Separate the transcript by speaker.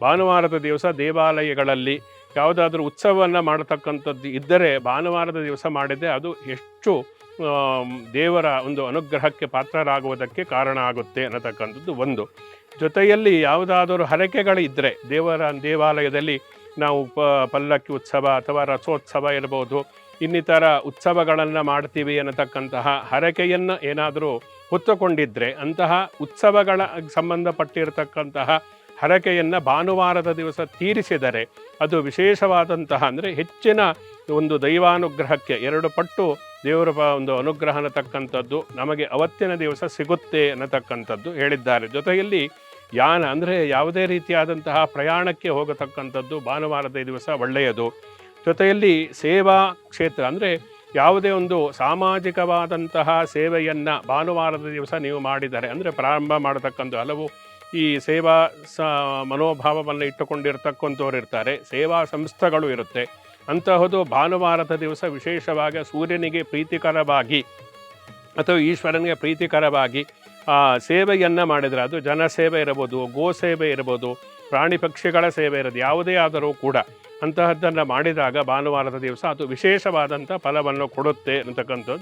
Speaker 1: ಭಾನುವಾರದ ದಿವಸ ದೇವಾಲಯಗಳಲ್ಲಿ ಯಾವುದಾದ್ರೂ ಉತ್ಸವವನ್ನು ಮಾಡತಕ್ಕಂಥದ್ದು ಇದ್ದರೆ ಭಾನುವಾರದ ದಿವಸ ಮಾಡಿದರೆ ಅದು ಹೆಚ್ಚು ದೇವರ ಒಂದು ಅನುಗ್ರಹಕ್ಕೆ ಪಾತ್ರರಾಗುವುದಕ್ಕೆ ಕಾರಣ ಆಗುತ್ತೆ ಅನ್ನತಕ್ಕಂಥದ್ದು ಒಂದು. ಜೊತೆಯಲ್ಲಿ ಯಾವುದಾದರೂ ಹರಕೆಗಳಿದ್ದರೆ ದೇವಾಲಯದಲ್ಲಿ ನಾವು ಪಲ್ಲಕ್ಕಿ ಉತ್ಸವ ಅಥವಾ ರಥೋತ್ಸವ ಇರ್ಬೋದು, ಇನ್ನಿತರ ಉತ್ಸವಗಳನ್ನು ಮಾಡ್ತೀವಿ ಅನ್ನತಕ್ಕಂತಹ ಹರಕೆಯನ್ನು ಏನಾದರೂ ಹೊತ್ತುಕೊಂಡಿದ್ದರೆ ಅಂತಹ ಉತ್ಸವಗಳ ಸಂಬಂಧಪಟ್ಟಿರತಕ್ಕಂತಹ ಹರಕೆಯನ್ನು ಭಾನುವಾರದ ದಿವಸ ತೀರಿಸಿದರೆ ಅದು ವಿಶೇಷವಾದಂತಹ ಅಂದರೆ ಹೆಚ್ಚಿನ ಒಂದು ದೈವಾನುಗ್ರಹಕ್ಕೆ 2 ಪಟ್ಟು ದೇವರ ಒಂದು ಅನುಗ್ರಹ ಅನ್ನತಕ್ಕಂಥದ್ದು ನಮಗೆ ಅವತ್ತಿನ ದಿವಸ ಸಿಗುತ್ತೆ ಅನ್ನತಕ್ಕಂಥದ್ದು ಹೇಳಿದ್ದಾರೆ. ಜೊತೆಯಲ್ಲಿ ಯಾನ ಅಂದರೆ ಯಾವುದೇ ರೀತಿಯಾದಂತಹ ಪ್ರಯಾಣಕ್ಕೆ ಹೋಗತಕ್ಕಂಥದ್ದು ಭಾನುವಾರದ ದಿವಸ ಒಳ್ಳೆಯದು. ಜೊತೆಯಲ್ಲಿ ಸೇವಾ ಕ್ಷೇತ್ರ ಅಂದರೆ ಯಾವುದೇ ಒಂದು ಸಾಮಾಜಿಕವಾದಂತಹ ಸೇವೆಯನ್ನು ಭಾನುವಾರದ ದಿವಸ ನೀವು ಮಾಡಿದರೆ ಅಂದರೆ ಪ್ರಾರಂಭ ಮಾಡತಕ್ಕಂಥ ಹಲವು ಈ ಸೇವಾ ಮನೋಭಾವವನ್ನು ಇಟ್ಟುಕೊಂಡಿರ್ತಕ್ಕಂಥವ್ರು ಇರ್ತಾರೆ, ಸೇವಾ ಸಂಸ್ಥೆಗಳು ಇರುತ್ತೆ. ಅಂತಹದ್ದು ಭಾನುವಾರದ ದಿವಸ ವಿಶೇಷವಾಗಿ ಸೂರ್ಯನಿಗೆ ಪ್ರೀತಿಕರವಾಗಿ ಅಥವಾ ಈಶ್ವರನಿಗೆ ಪ್ರೀತಿಕರವಾಗಿ ಸೇವೆಯನ್ನು ಮಾಡಿದರೆ ಅದು ಜನಸೇವೆ ಇರಬಹುದು, ಗೋಸೇವೆ ಇರ್ಬೋದು, ಪ್ರಾಣಿ ಪಕ್ಷಿಗಳ ಸೇವೆ ಇರೋದು ಯಾವುದೇ ಆದರೂ ಕೂಡ ಅಂತಹದ್ದನ್ನು ಮಾಡಿದಾಗ ಭಾನುವಾರದ ದಿವಸ ಅದು ವಿಶೇಷವಾದಂಥ ಫಲವನ್ನು ಕೊಡುತ್ತೆ ಅಂತಕ್ಕಂಥದ್ದು